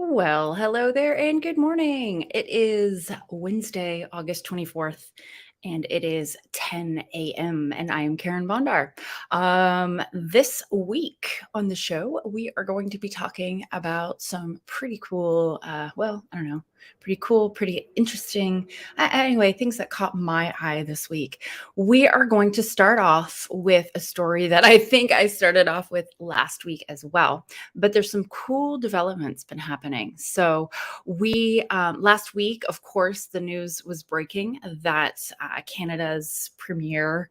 Well, hello there and good morning. It is Wednesday, August 24th, and it is 10 a.m. And I am Karen Bondar. This week on the show, we are going to be talking about some pretty cool, I don't know, pretty cool, pretty interesting, anyway, things that caught my eye this week. We are going to start off with a story that I think I started off with last week as well, but there's some cool developments been happening. So we last week, of course, the news was breaking that Canada's premier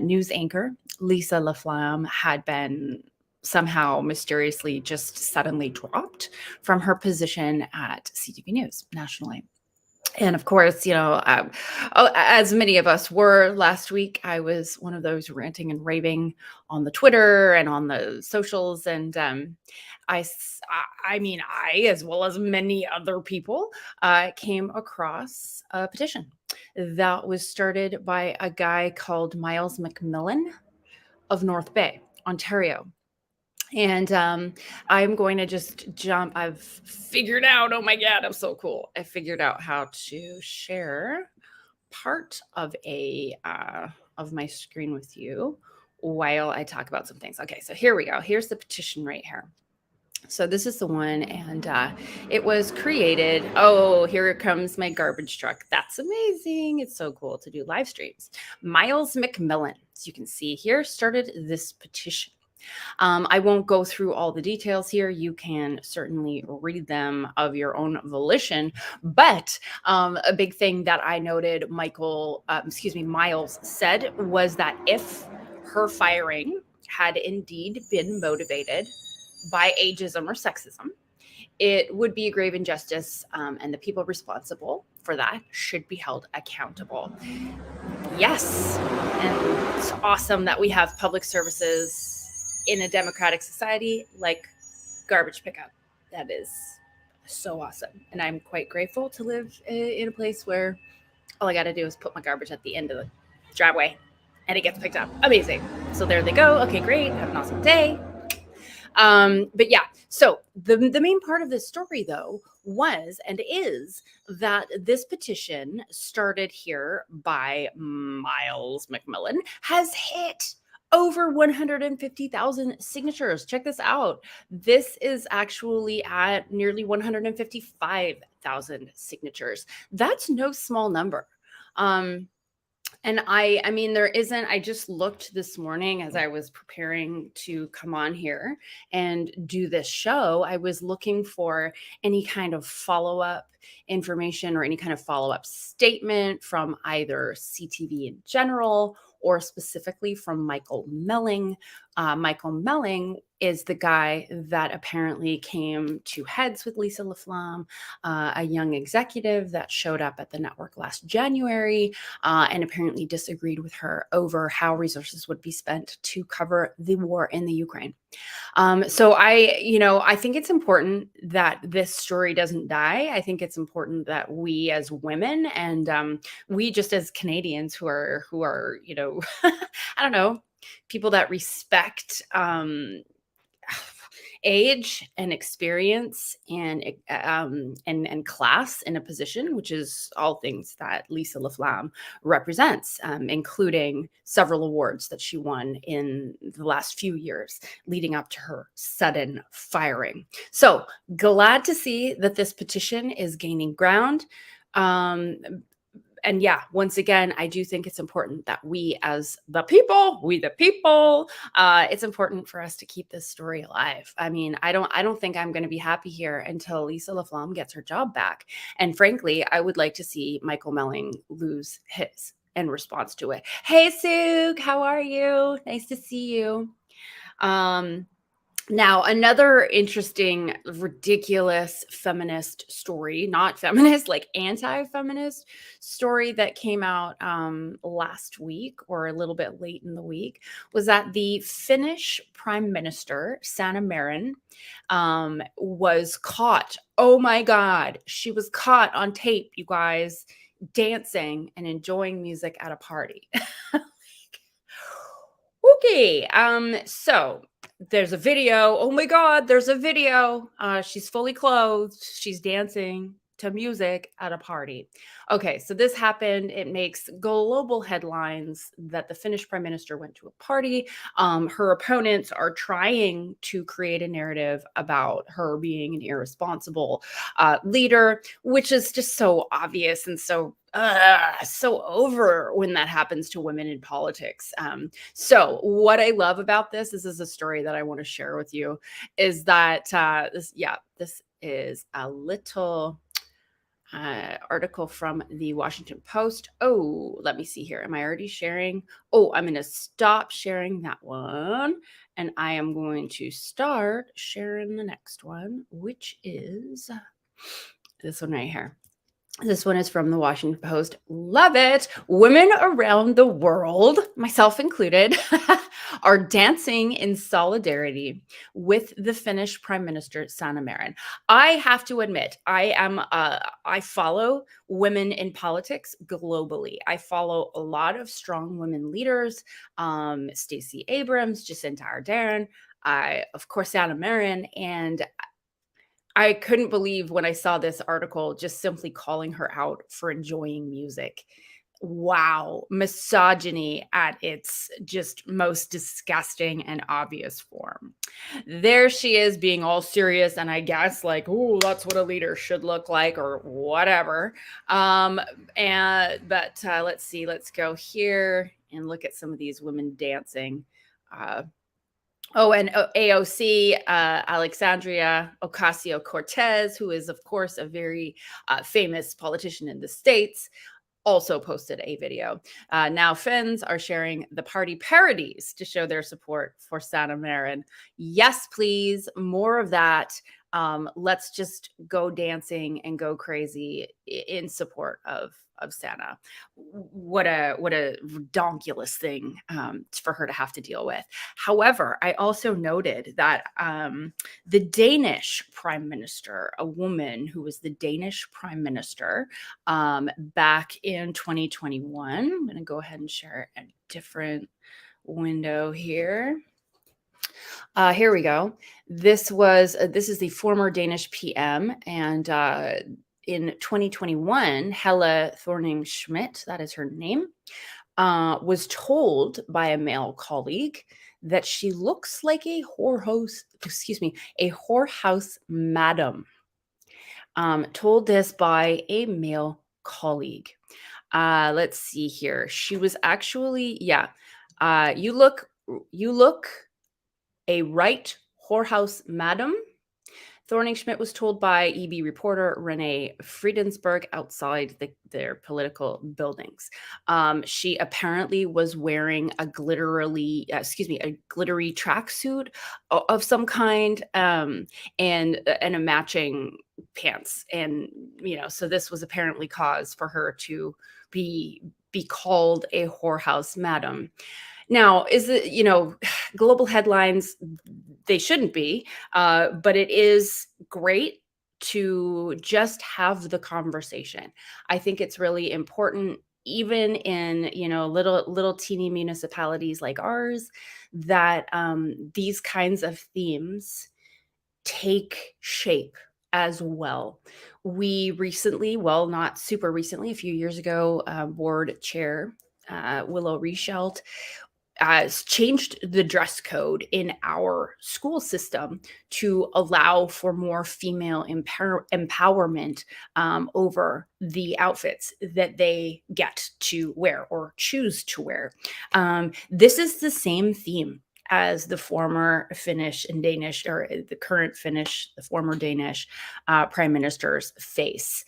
news anchor, Lisa Laflamme, had been somehow mysteriously just suddenly dropped from her position at CTV News nationally. And of course, as many of us were last week, I was one of those ranting and raving on the Twitter and on the socials. And I, as well as many other people, came across a petition that was started by a guy called Miles McMillan of North Bay, Ontario. And I'm going to just jump. I've figured out, oh my God, I'm so cool. I figured out how to share part of of my screen with you while I talk about some things. Okay, so here we go. Here's the petition right here. So this is the one, and it was created. Oh, here comes my garbage truck. That's amazing. It's so cool to do live streams. Miles McMillan, as you can see here, started this petition. I won't go through all the details here. You can certainly read them of your own volition. But a big thing that I noted Miles said was that if her firing had indeed been motivated by ageism or sexism, it would be a grave injustice, and the people responsible for that should be held accountable. Yes, and it's awesome that we have public services in a democratic society like garbage pickup. That is so awesome. And I'm quite grateful to live in a place where all I got to do is put my garbage at the end of the driveway and it gets picked up. Amazing. So there they go. Okay, great. Have an awesome day. But yeah, so the main part of this story, though, was and is that this petition, started here by Miles McMillan, has hit over 150,000 signatures. Check this out. This is actually at nearly 155,000 signatures. That's no small number. And I mean, I just looked this morning as I was preparing to come on here and do this show. I was looking for any kind of follow-up information or any kind of follow-up statement from either CTV in general or specifically from Michael Melling. Michael Melling is the guy that apparently came to heads with Lisa Laflamme, a young executive that showed up at the network last January and apparently disagreed with her over how resources would be spent to cover the war in the Ukraine. So I think it's important that this story doesn't die. I think it's important that we as women and we just as Canadians who are, I don't know, people that respect age and experience and class in a position, which is all things that Lisa Laflamme represents, including several awards that she won in the last few years leading up to her sudden firing. So glad to see that this petition is gaining ground. And yeah, once again, I do think it's important that we as the people, it's important for us to keep this story alive. I mean, I don't think I'm going to be happy here until Lisa Laflamme gets her job back. And frankly, I would like to see Michael Melling lose his in response to it. Hey, Suk, how are you? Nice to see you. Now, another interesting, ridiculous feminist story, not feminist, like anti-feminist story that came out last week or a little bit late in the week was that the Finnish Prime Minister, Sanna Marin, was caught. Oh my God, she was caught on tape, you guys, dancing and enjoying music at a party. Okay, so there's a video. Oh my God, there's a video. She's fully clothed. She's dancing to music at a party. Okay, so this happened. It makes global headlines that the Finnish prime minister went to a party. Her opponents are trying to create a narrative about her being an irresponsible leader, which is just so obvious and so over when that happens to women in politics. So what I love about this is a story that I want to share with you, is that this is a little article from the Washington Post. Oh, let me see here. Am I already sharing? Oh, I'm going to stop sharing that one. And I am going to start sharing the next one, which is this one right here. This one is from the Washington Post. Love it. Women around the world, myself included, are dancing in solidarity with the Finnish Prime Minister Sanna Marin. I have to admit, I follow women in politics globally. I follow a lot of strong women leaders, Stacey Abrams, Jacinta Ardern, of course, Sanna Marin, and I couldn't believe when I saw this article just simply calling her out for enjoying music. Wow, misogyny at its just most disgusting and obvious form. There she is being all serious, and I guess like, oh, that's what a leader should look like, or whatever. But let's see, let's go here and look at some of these women dancing. Uh, Oh, and AOC, Alexandria Ocasio-Cortez, who is, of course, a very famous politician in the States, also posted a video. Now Finns are sharing the party parodies to show their support for Sanna Marin. Yes, please, more of that. Let's just go dancing and go crazy in support of Sanna. What a redonkulous thing for her to have to deal with. However, I also noted that the Danish prime minister, a woman who was the Danish prime minister back in 2021. I'm going to go ahead and share a different window here. Here we go. This is the former Danish PM, and in 2021, Helle Thorning-Schmidt, that is her name, was told by a male colleague that she looks like a whorehouse madam. Told this by a male colleague. Let's see here. She was actually, you look a right whorehouse madam. Thorning-Schmidt was told by EB reporter Renee Friedensberg outside their political buildings. She apparently was wearing a glittery tracksuit of some kind, and a matching pants. And, so this was apparently cause for her to be called a whorehouse madam. Now, is it, global headlines, they shouldn't be, but it is great to just have the conversation. I think it's really important, even in, little teeny municipalities like ours, that these kinds of themes take shape as well. We recently, well, not super recently, a few years ago, board chair Willow Reschelt changed the dress code in our school system to allow for more female empowerment over the outfits that they get to wear or choose to wear. This is the same theme as the former Finnish and Danish, or the current Finnish, the former Danish prime ministers face.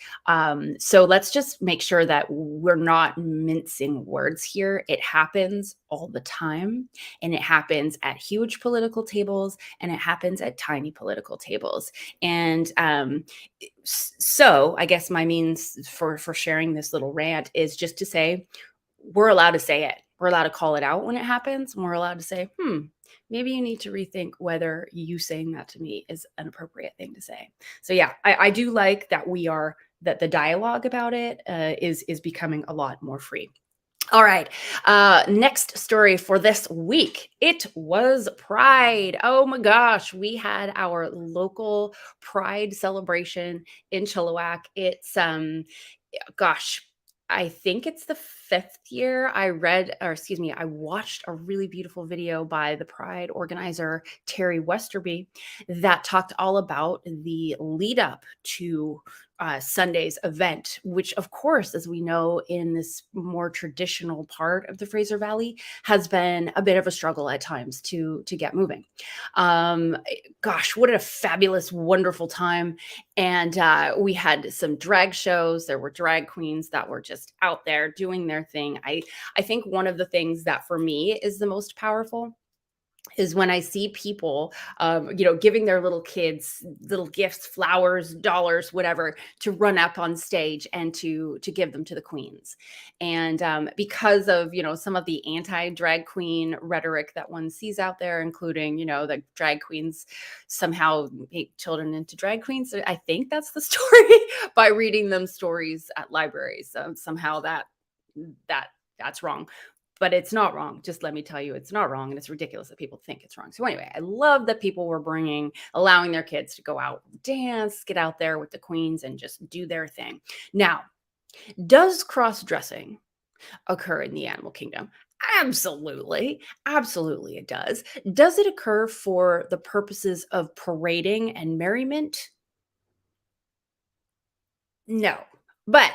So let's just make sure that we're not mincing words here. It happens all the time, and it happens at huge political tables, and it happens at tiny political tables. And so I guess my means for sharing this little rant is just to say, we're allowed to say it. We're allowed to call it out when it happens. And we're allowed to say, maybe you need to rethink whether you saying that to me is an appropriate thing to say. So yeah, I do like that that the dialogue about it is becoming a lot more free. All right. Next story for this week. It was Pride. Oh my gosh. We had our local Pride celebration in Chilliwack. Gosh, I think it's the fifth year. I watched a really beautiful video by the Pride organizer, Terry Westerby, that talked all about the lead up to Sunday's event, which, of course, as we know, in this more traditional part of the Fraser Valley, has been a bit of a struggle at times to get moving. Um, Gosh, what a fabulous, wonderful time! And we had some drag shows. There were drag queens that were just out there doing their thing. I think one of the things that for me is the most powerful is when I see people, giving their little kids little gifts, flowers, dollars, whatever, to run up on stage and to give them to the queens. And because of some of the anti-drag queen rhetoric that one sees out there, including the drag queens somehow make children into drag queens. I think that's the story by reading them stories at libraries. Somehow that that's wrong, but it's not wrong. Just let me tell you, it's not wrong. And it's ridiculous that people think it's wrong. So anyway, I love that people were allowing their kids to go out, dance, get out there with the queens and just do their thing. Now, does cross-dressing occur in the animal kingdom? Absolutely. Absolutely it does. Does it occur for the purposes of parading and merriment? No. But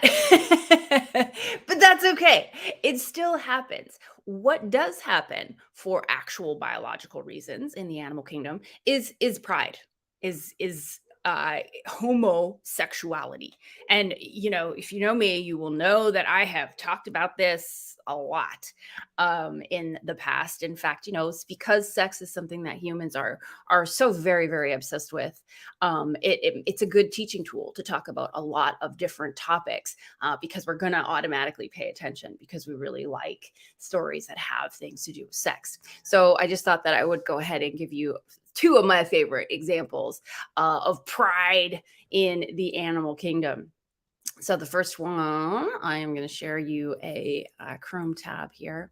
but that's okay. It still happens. What does happen for actual biological reasons in the animal kingdom is pride, is homosexuality. And if you know me, you will know that I have talked about this a lot in the past. In fact, it's because sex is something that humans are so very, very obsessed with. It's a good teaching tool to talk about a lot of different topics because we're going to automatically pay attention because we really like stories that have things to do with sex. So I just thought that I would go ahead and give you two of my favorite examples of pride in the animal kingdom. So the first one, I am going to share you a Chrome tab here.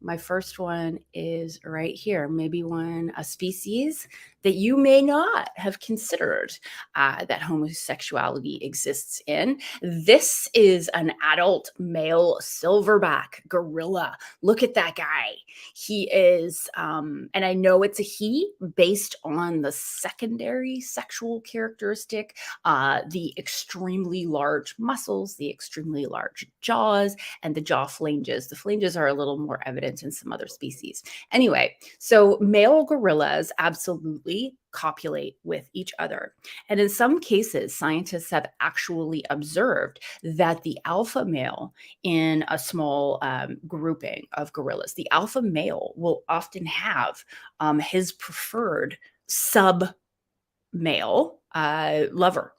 My first one is right here. Maybe a species that you may not have considered that homosexuality exists in. This is an adult male silverback gorilla. Look at that guy. He is, and I know it's a he based on the secondary sexual characteristic, the extremely large muscles, the extremely large jaws, and the jaw flanges. The flanges are a little more evident in some other species. Anyway, so male gorillas absolutely copulate with each other. And in some cases, scientists have actually observed that the alpha male in a small grouping of gorillas, the alpha male will often have his preferred sub male lover.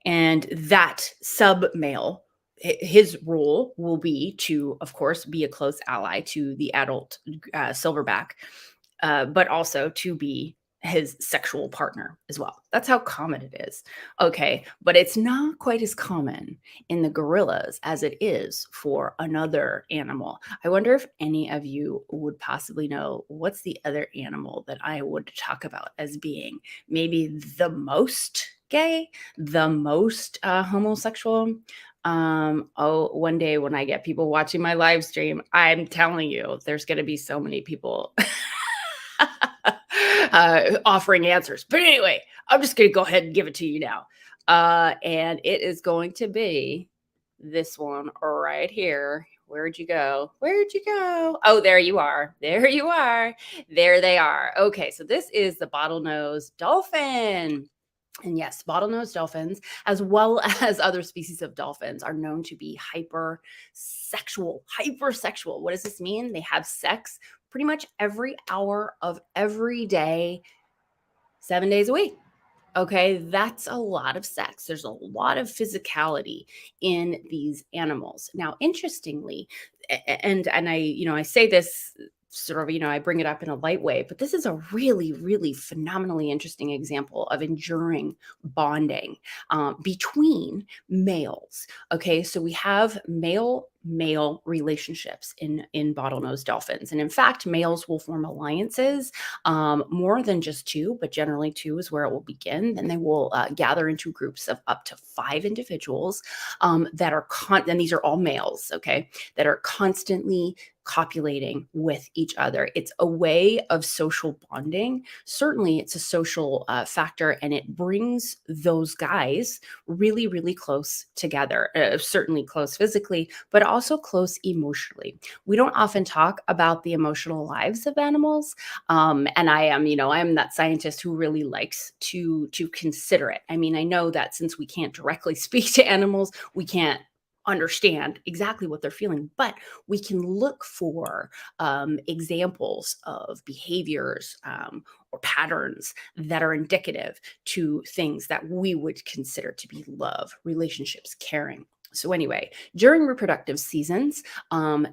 And that sub male, his role will be to, of course, be a close ally to the adult silverback, but also to be his sexual partner as well. That's how common it is. Okay. But it's not quite as common in the gorillas as it is for another animal. I wonder if any of you would possibly know what's the other animal that I would talk about as being maybe the most gay, the most homosexual. One day when I get people watching my live stream, I'm telling you, there's going to be so many people offering answers. But anyway, I'm just going to go ahead and give it to you now. And it is going to be this one right here. Where'd you go? Where'd you go? Oh, there you are. There you are. There they are. Okay, so this is the bottlenose dolphin. And yes, bottlenose dolphins, as well as other species of dolphins, are known to be hypersexual. Hypersexual. What does this mean? They have sex pretty much every hour of every day, 7 days a week. Okay, that's a lot of sex. There's a lot of physicality in these animals. Now, interestingly, and I say this sort of, I bring it up in a light way, but this is a really, really phenomenally interesting example of enduring bonding between males. Okay, so we have male male relationships in bottlenose dolphins. And in fact, males will form alliances, more than just two, but generally two is where it will begin. Then they will gather into groups of up to 5 individuals that are and these are all males, okay, that are constantly copulating with each other. It's a way of social bonding. Certainly, it's a social factor, and it brings those guys really, really close together. Certainly close physically, but also close emotionally. We don't often talk about the emotional lives of animals, and I am that scientist who really likes to consider it. I mean, I know that since we can't directly speak to animals, we can't understand exactly what they're feeling, but we can look for examples of behaviors or patterns that are indicative to things that we would consider to be love, relationships, caring. So, anyway, during reproductive seasons,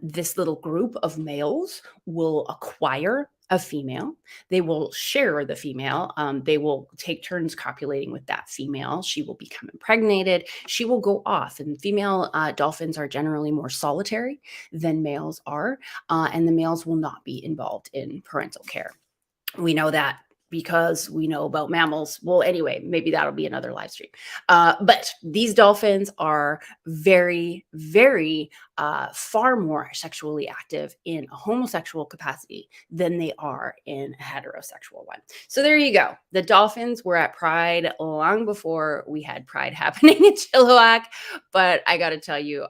this little group of males will acquire a female. They will share the female. They will take turns copulating with that female. She will become impregnated. She will go off. And female dolphins are generally more solitary than males are. And the males will not be involved in parental care. We know that because we know about mammals. Well, anyway, maybe that'll be another live stream. But these dolphins are very, very far more sexually active in a homosexual capacity than they are in a heterosexual one. So there you go. The dolphins were at Pride long before we had Pride happening in Chilliwack. But I got to tell you,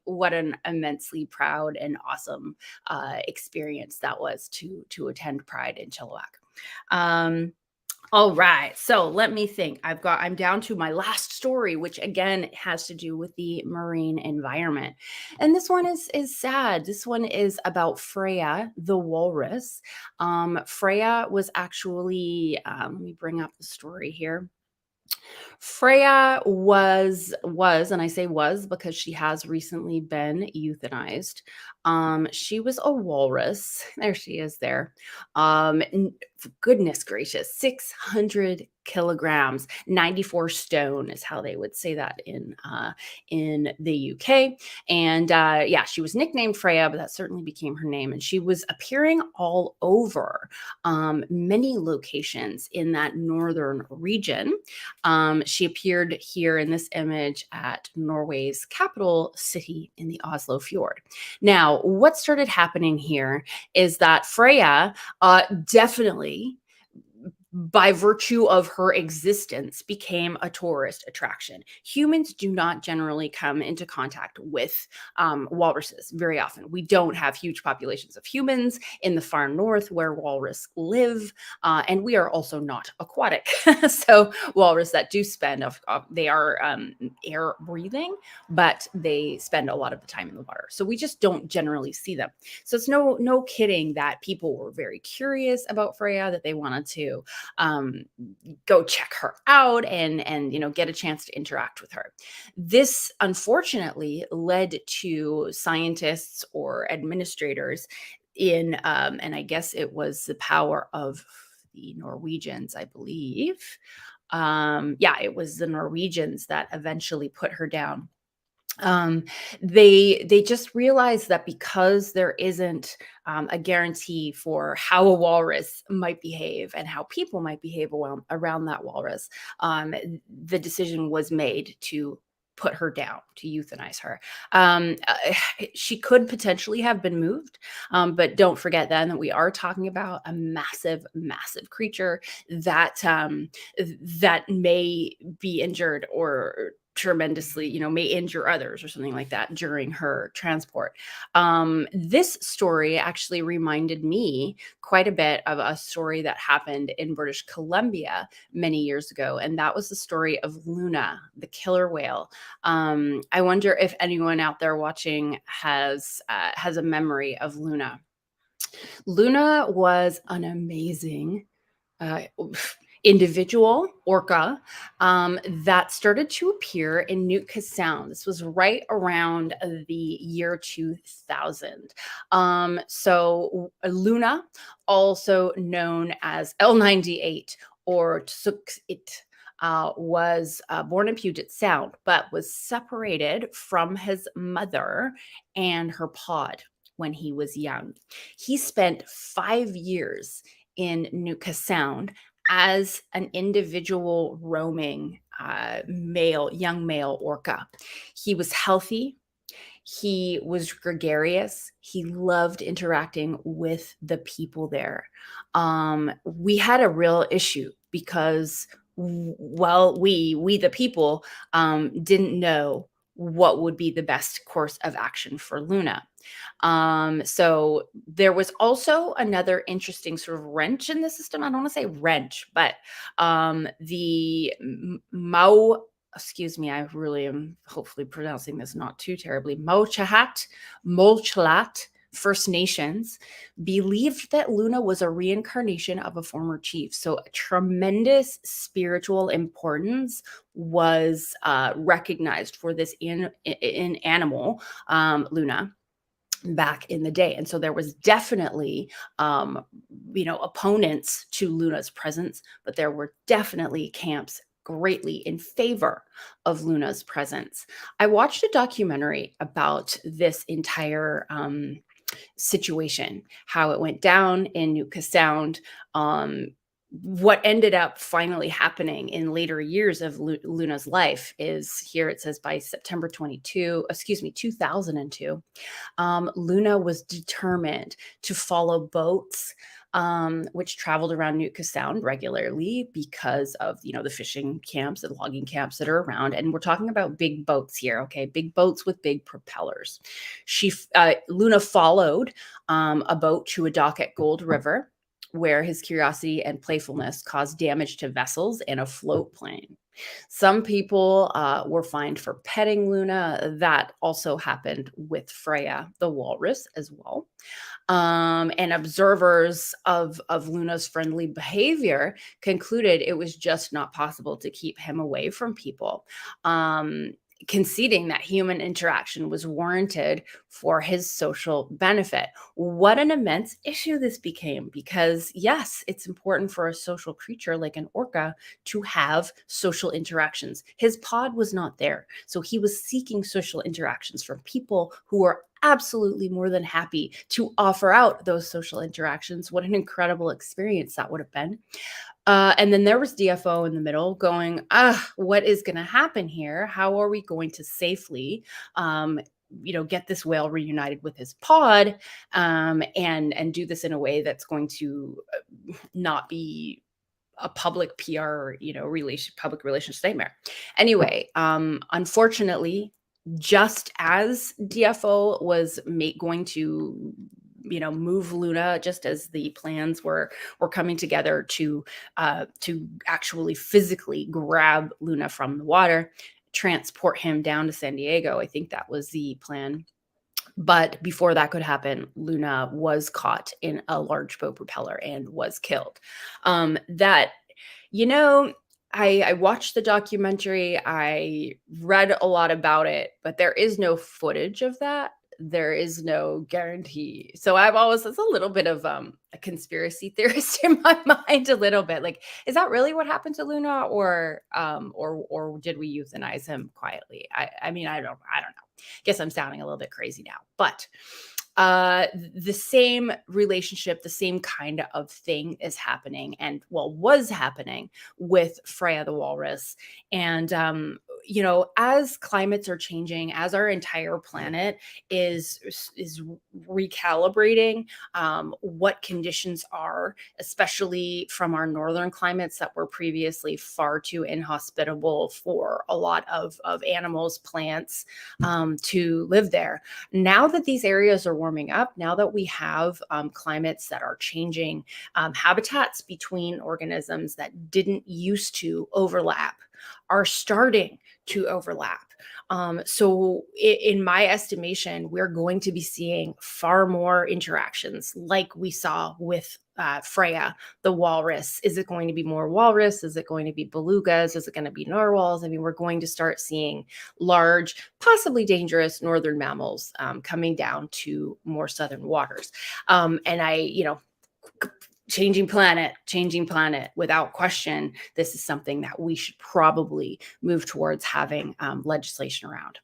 what an immensely proud and awesome experience that was to attend Pride in Chilliwack. All right. So let me think. I'm down to my last story, which again has to do with the marine environment. And this one is sad. This one is about Freya, the walrus. Freya was actually, let me bring up the story here. Freya was, and I say was because she has recently been euthanized. She was a walrus. There she is there. Goodness gracious, 600 kilograms, 94 stone is how they would say that in the UK. And yeah, she was nicknamed Freya, but that certainly became her name. And she was appearing all over many locations in that northern region. She appeared here in this image at Norway's capital city in the Oslo fjord. Now, what started happening here is that Freya definitely, by virtue of her existence, became a tourist attraction. Humans do not generally come into contact with walruses very often. We don't have huge populations of humans in the far north where walrus live, and we are also not aquatic. So walrus that do spend, they are air breathing, but they spend a lot of the time in the water. So we just don't generally see them. So it's no kidding that people were very curious about Freya, that they wanted to go check her out and get a chance to interact with her. This unfortunately led to scientists or administrators and I guess it was the power of the Norwegians, I believe. Yeah, it was the Norwegians that eventually put her down. They just realized that because there isn't a guarantee for how a walrus might behave and how people might behave around that walrus, the decision was made to put her down, to euthanize her. She could potentially have been moved, but don't forget then that we are talking about a massive, massive creature that that may be injured or tremendously, may injure others or something like that during her transport. This story actually reminded me quite a bit of a story that happened in British Columbia many years ago, and that was the story of Luna, the killer whale. I wonder if anyone out there watching has a memory of Luna. Luna was an amazing uh, individual orca that started to appear in Nootka Sound. This was right around the year 2000. So Luna, also known as L98 or Tsukit. was born in Puget Sound, but was separated from his mother and her pod when he was young. He spent 5 years in Nootka Sound as an individual roaming young male orca. He was healthy. He was gregarious. He loved interacting with the people there. We had a real issue because, well, we the people didn't know what would be the best course of action for Luna. So there was also another interesting sort of wrench in the system. I don't want to say wrench, but the Mao, excuse me, I really am hopefully pronouncing this not too terribly, Molchalat First Nations believed that Luna was a reincarnation of a former chief. So a tremendous spiritual importance was recognized for this in animal, Luna, back in the day. And so there was definitely opponents to Luna's presence, but there were definitely camps greatly in favor of Luna's presence. I watched a documentary about this entire situation, how it went down in Nootka Sound. What ended up finally happening in later years of Luna's life is here. It says by September 2002, Luna was determined to follow boats which traveled around Nootka Sound regularly because of the fishing camps and logging camps that are around. And we're talking about big boats here, okay? Big boats with big propellers. Luna followed a boat to a dock at Gold River, where his curiosity and playfulness caused damage to vessels and a float plane. Some people were fined for petting Luna. That also happened with Freya, the walrus, as well. And observers of Luna's friendly behavior concluded it was just not possible to keep him away from people. Conceding that human interaction was warranted for his social benefit. What an immense issue this became, because yes, it's important for a social creature like an orca to have social interactions. His pod was not there, so he was seeking social interactions from people who were absolutely more than happy to offer out those social interactions. What an incredible experience that would have been. And then there was DFO in the middle going, what is going to happen here? How are we going to safely, get this whale reunited with his pod, and do this in a way that's going to not be a public PR, public relations nightmare. Anyway, unfortunately, just as DFO was going to move Luna, just as the plans were coming together to actually physically grab Luna from the water, transport him down to San Diego. I think that was the plan. But before that could happen, Luna was caught in a large boat propeller and was killed. I watched the documentary. I read a lot about it, but there is no footage of that. There is no guarantee. So it's a little bit of a conspiracy theorist in my mind, a little bit. Like, is that really what happened to Luna, or did we euthanize him quietly? I mean, I don't know. Guess I'm sounding a little bit crazy now, but the same relationship, the same kind of thing is happening, and was happening with Freya the walrus. And as climates are changing, as our entire planet is recalibrating what conditions are, especially from our northern climates that were previously far too inhospitable for a lot of animals, plants to live there. Now that these areas are warming up, now that we have climates that are changing, habitats between organisms that didn't used to overlap are starting to overlap. So in my estimation, we're going to be seeing far more interactions like we saw with Freya, the walrus. Is it going to be more walrus? Is it going to be belugas? Is it going to be narwhals? I mean, we're going to start seeing large, possibly dangerous northern mammals coming down to more southern waters. And changing planet without question. This is something that we should probably move towards having legislation around.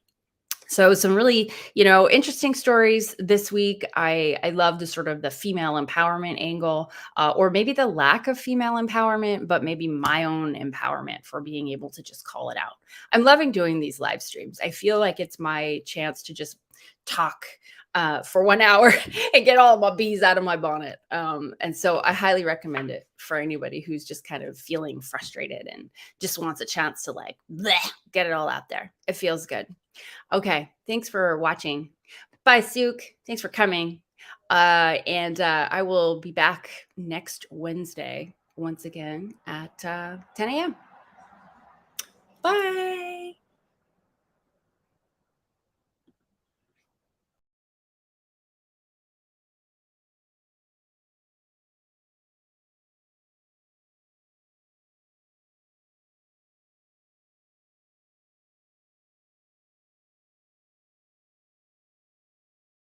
So some really, interesting stories this week. I love the sort of the female empowerment angle, or maybe the lack of female empowerment, but maybe my own empowerment for being able to just call it out. I'm loving doing these live streams. I feel like it's my chance to just talk for 1 hour and get all of my bees out of my bonnet. And so I highly recommend it for anybody who's just kind of feeling frustrated and just wants a chance to like bleh, get it all out there. It feels good. Okay. Thanks for watching. Bye, Sook. Thanks for coming. And I will be back next Wednesday once again at 10 a.m. Bye.